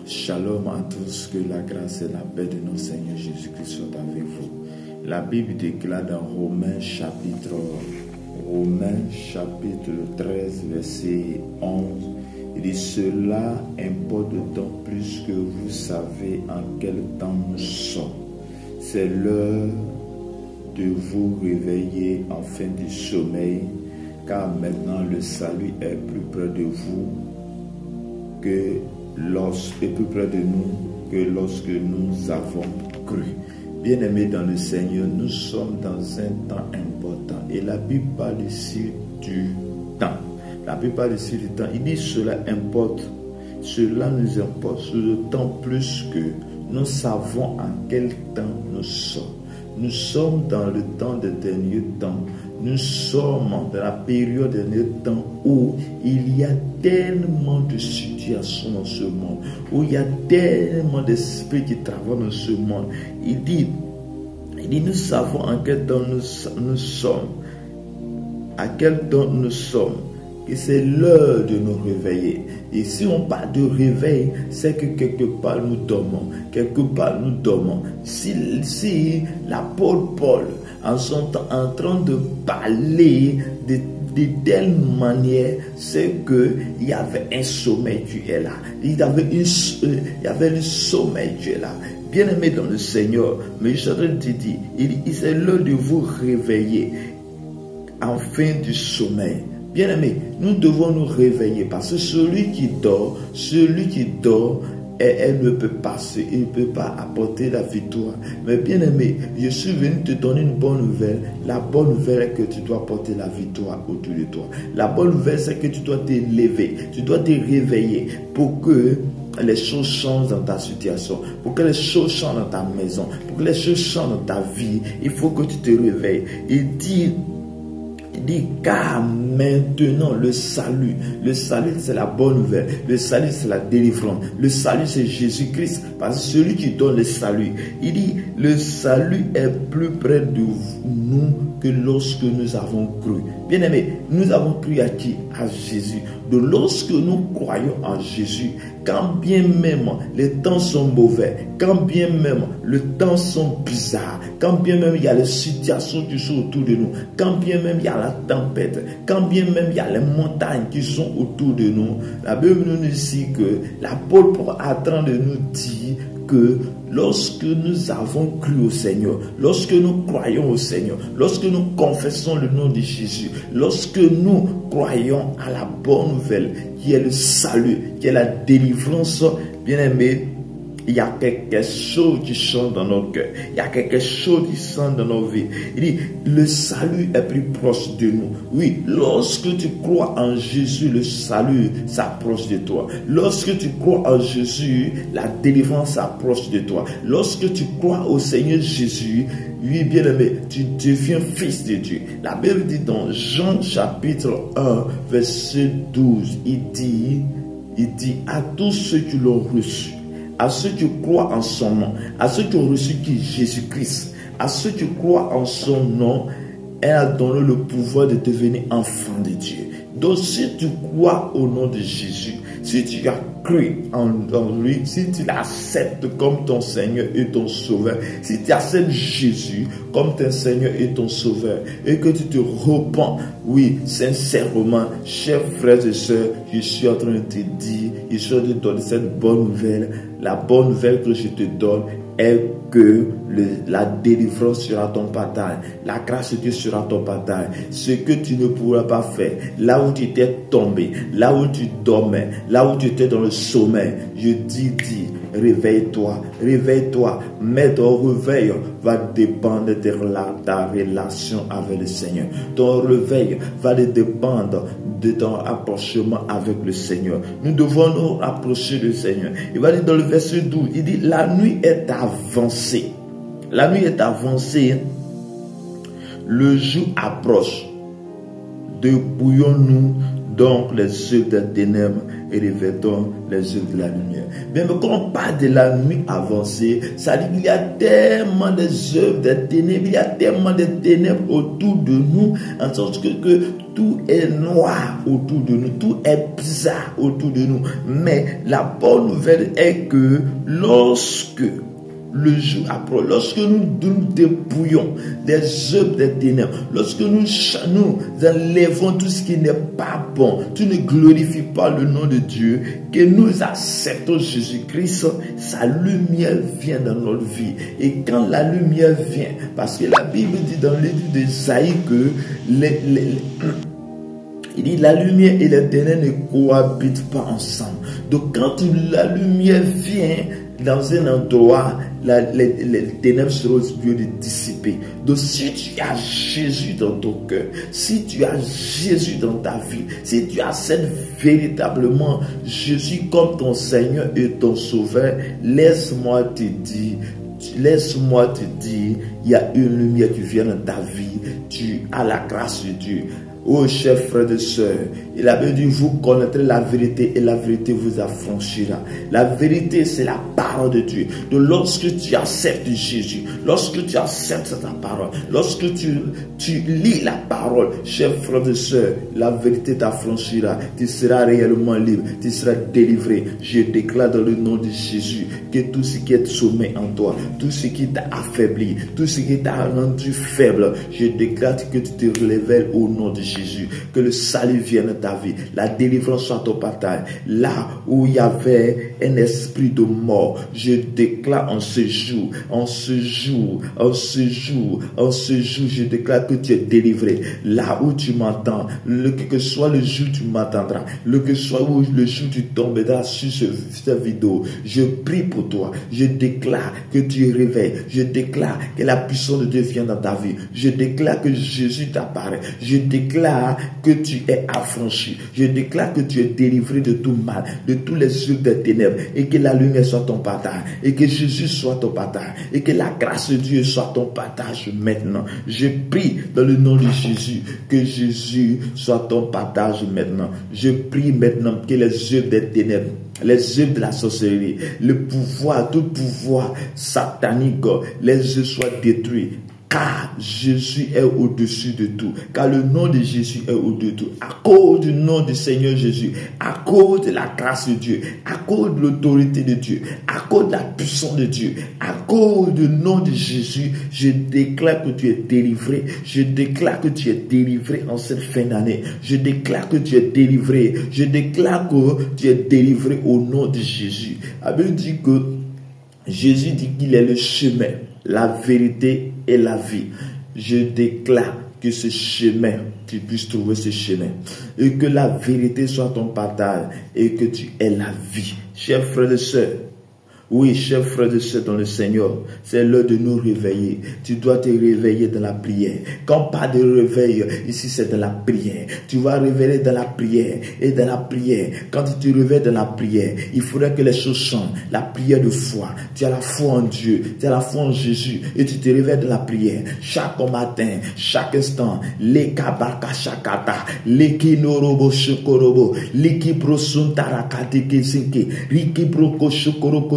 Shalom à tous, que la grâce et la paix de notre Seigneur Jésus-Christ soient avec vous. La Bible déclare dans Romains chapitre 13, verset 11, il dit: cela importe d'autant plus que vous savez en quel temps nous sommes. C'est l'heure de vous réveiller enfin du sommeil, car maintenant le salut est plus près de vous que plus près de nous que lorsque nous avons cru. Bien-aimés dans le Seigneur, nous sommes dans un temps important et la Bible parle ici du temps. La Bible parle ici du temps. Il dit cela importe. Cela nous importe d'autant plus que nous savons en quel temps nous sommes. Nous sommes dans le temps des derniers temps. Nous sommes dans la période des derniers temps où il y a tellement de situations dans ce monde, où il y a tellement d'esprits qui travaillent dans ce monde. Il dit, nous savons en quel temps nous sommes, à quel temps nous sommes, et c'est l'heure de nous réveiller. Et si on parle de réveil, c'est que quelque part nous dormons. Quelque part nous dormons. Si l'apôtre Paul, en son temps, en train de parler de telle manière, c'est qu'il y avait un sommeil, tu es là. Il y avait le sommeil, tu es là. Bien-aimé dans le Seigneur, mais je suis en train de te dire, c'est l'heure de vous réveiller, en fin du sommeil. Bien-aimé, nous devons nous réveiller parce que celui qui dort, elle ne peut pas apporter la victoire. Mais bien-aimé, je suis venu te donner une bonne nouvelle. La bonne nouvelle est que tu dois apporter la victoire autour de toi. La bonne nouvelle, c'est que tu dois te lever, tu dois te réveiller pour que les choses changent dans ta situation, pour que les choses changent dans ta maison, pour que les choses changent dans ta vie. Il faut que tu te réveilles. Il dit, car maintenant le salut c'est la bonne nouvelle, le salut c'est la délivrance, le salut c'est Jésus-Christ, parce que celui qui donne le salut, il dit le salut est plus près de nous que lorsque nous avons cru. Bien aimé, nous avons cru à qui? À Jésus. Donc lorsque nous croyons en Jésus, quand bien même les temps sont mauvais, quand bien même les temps sont bizarres, quand bien même il y a les situations qui sont autour de nous, quand bien même il y a la tempête, quand bien même il y a les montagnes qui sont autour de nous, la Bible nous dit que l'apôtre est en train de nous dire que lorsque nous avons cru au Seigneur, lorsque nous croyons au Seigneur, lorsque nous confessons le nom de Jésus, lorsque nous croyons à la bonne nouvelle qui est le salut, qui est la délivrance, bien aimé, il y a quelque chose qui change dans notre cœur. Il y a quelque chose qui change dans nos vies. Il dit, le salut est plus proche de nous. Oui, lorsque tu crois en Jésus, le salut s'approche de toi. Lorsque tu crois en Jésus, la délivrance s'approche de toi. Lorsque tu crois au Seigneur Jésus, oui, bien aimé, tu deviens fils de Dieu. La Bible dit dans Jean chapitre 1, verset 12, il dit à tous ceux qui l'ont reçu, à ceux qui croient en son nom, à ceux qui ont reçu qui Jésus-Christ, à ceux qui croient en son nom, elle a donné le pouvoir de devenir enfant de Dieu. Donc si tu crois au nom de Jésus, si tu as cru en lui, si tu l'acceptes comme ton Seigneur et ton Sauveur, si tu acceptes Jésus comme ton Seigneur et ton Sauveur, et que tu te repens, oui, sincèrement, chers frères et sœurs, je suis en train de te dire, je suis en train de te donner cette bonne nouvelle. La bonne nouvelle que je te donne est que la délivrance sera ton partage, la grâce de Dieu sera ton partage. Ce que tu ne pourras pas faire, là où tu étais tombé, là où tu dormais, là où tu étais dans le sommeil, je dis, réveille-toi, réveille-toi. Mais ton réveil va dépendre de ta relation avec le Seigneur. Ton réveil va dépendre de ton approchement avec le Seigneur. Nous devons nous approcher du Seigneur. Il va dire dans le verset 12, il dit, la nuit est avancée. La nuit est avancée. Le jour approche. Dépouillons-nous donc les œuvres des ténèbres et revêtons les œuvres de la lumière. Bien, mais quand on parle de la nuit avancée, ça dit qu'il y a tellement des œuvres des ténèbres, il y a tellement de ténèbres autour de nous, en sorte que tout est noir autour de nous, tout est bizarre autour de nous. Mais la bonne nouvelle est que lorsque le jour approche, lorsque nous dépouillons des œuvres des ténèbres, lorsque nous enlèvons tout ce qui n'est pas bon, tu ne glorifies pas le nom de Dieu, que nous acceptons Jésus-Christ, sa lumière vient dans notre vie. Et quand la lumière vient, parce que la Bible dit dans le livre d'Ésaïe que il dit la lumière et les ténèbres ne cohabitent pas ensemble. Donc quand la lumière vient dans un endroit, les ténèbres seront dissipées. Donc si tu as Jésus dans ton cœur, si tu as Jésus dans ta vie, si tu acceptes véritablement Jésus comme ton Seigneur et ton Sauveur, laisse-moi te dire, il y a une lumière qui vient dans ta vie, tu as la grâce de Dieu. Oh, chers frères et sœurs, il avait dit, vous connaîtrez la vérité et la vérité vous affranchira. La vérité, c'est la parole de Dieu. Donc, lorsque tu acceptes Jésus, lorsque tu acceptes sa parole, lorsque tu lis la parole, chers frères et sœurs, la vérité t'affranchira. Tu seras réellement libre, tu seras délivré. Je déclare dans le nom de Jésus que tout ce qui est sommeil en toi, tout ce qui t'a affaibli, tout ce qui t'a rendu faible, je déclare que tu te relèves au nom de Jésus. Que le salut vienne dans ta vie, la délivrance soit ton partage. Là où il y avait un esprit de mort, je déclare en ce jour, je déclare que tu es délivré. Là où tu m'entends, que soit le jour tu m'entendras, que soit le jour tu tomberas sur cette vidéo, je prie pour toi, je déclare que tu es réveillé, je déclare que la puissance de Dieu vient dans ta vie, je déclare que Jésus t'apparaît, je déclare que tu es affranchi. Je déclare que tu es délivré de tout mal, de tous les œuvres des ténèbres, et que la lumière soit ton partage, et que Jésus soit ton partage, et que la grâce de Dieu soit ton partage maintenant. Je prie dans le nom de Jésus que Jésus soit ton partage maintenant. Je prie maintenant que les œuvres des ténèbres, les œuvres de la sorcellerie, le pouvoir, tout pouvoir satanique, les œuvres soient détruits. Car Jésus est au-dessus de tout. Car le nom de Jésus est au-dessus de tout. À cause du nom du Seigneur Jésus, à cause de la grâce de Dieu, à cause de l'autorité de Dieu, à cause de la puissance de Dieu, à cause du nom de Jésus, je déclare que tu es délivré. Je déclare que tu es délivré en cette fin d'année. Je déclare que tu es délivré. Je déclare que tu es délivré au nom de Jésus. La Bible dit que Jésus dit qu'il est le chemin, la vérité et la vie. Je déclare que ce chemin, tu puisses trouver ce chemin. Et que la vérité soit ton partage. Et que tu aies la vie. Chers frères et sœurs, oui, chers frères et sœurs dans le Seigneur, c'est l'heure de nous réveiller. Tu dois te réveiller dans la prière. Quand pas de réveil, ici c'est dans la prière. Tu vas réveiller dans la prière. Et dans la prière, quand tu te réveilles dans la prière, il faudrait que les choses changent. La prière de foi. Tu as la foi en Dieu. Tu as la foi en Jésus. Et tu te réveilles dans la prière. Chaque matin, chaque instant. Lekabaka shakata. Lekinorobo shokorobo. Lekibro suntarakate kesinke. Rikibro koshokoro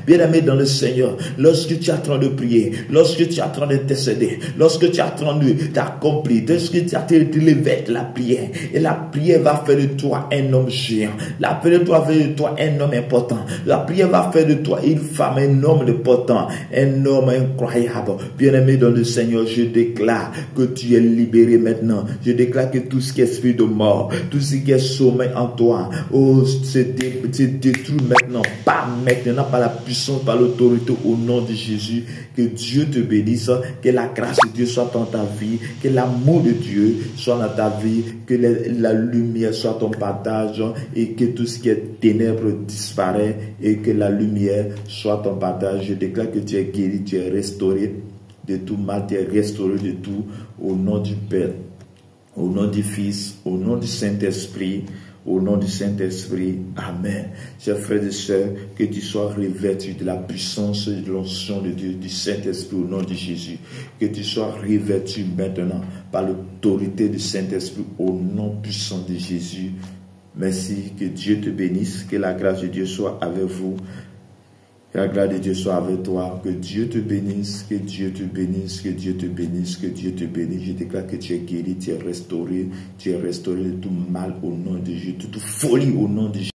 bien-aimé dans le Seigneur, lorsque tu es en train de prier, lorsque tu es en train d'intercéder, lorsque tu es en train d'accomplir, lorsque tu es en train de lever de la prière, et la prière va faire de toi un homme géant, la prière va faire de toi un homme important, la prière va faire de toi une femme, un homme important, un homme incroyable. Bien-aimé dans le Seigneur, je déclare que tu es libéré maintenant. Je déclare que tout ce qui est esprit de mort, tout ce qui est sommeil en toi, oh, c'est détruit maintenant. Pas maintenant, par la puissance, par l'autorité au nom de Jésus. Que Dieu te bénisse, que la grâce de Dieu soit dans ta vie, que l'amour de Dieu soit dans ta vie, que la lumière soit ton partage et que tout ce qui est ténèbres disparaît et que la lumière soit ton partage. Je déclare que tu es guéri, tu es restauré de tout mal, tu es restauré de tout au nom du Père, au nom du Fils, au nom du Saint-Esprit, Au nom du Saint-Esprit, Amen. Chers frères et sœurs, que tu sois revêtu de la puissance et de l'onction de Dieu, du Saint-Esprit au nom de Jésus. Que tu sois revêtu maintenant par l'autorité du Saint-Esprit au nom puissant de Jésus. Merci, que Dieu te bénisse, que la grâce de Dieu soit avec vous. Que la grâce de Dieu soit avec toi, que Dieu te bénisse, que Dieu te bénisse, que Dieu te bénisse, que Dieu te bénisse. Je déclare que tu es guéri, tu es restauré de tout mal au nom de Jésus, toute folie au nom de Jésus.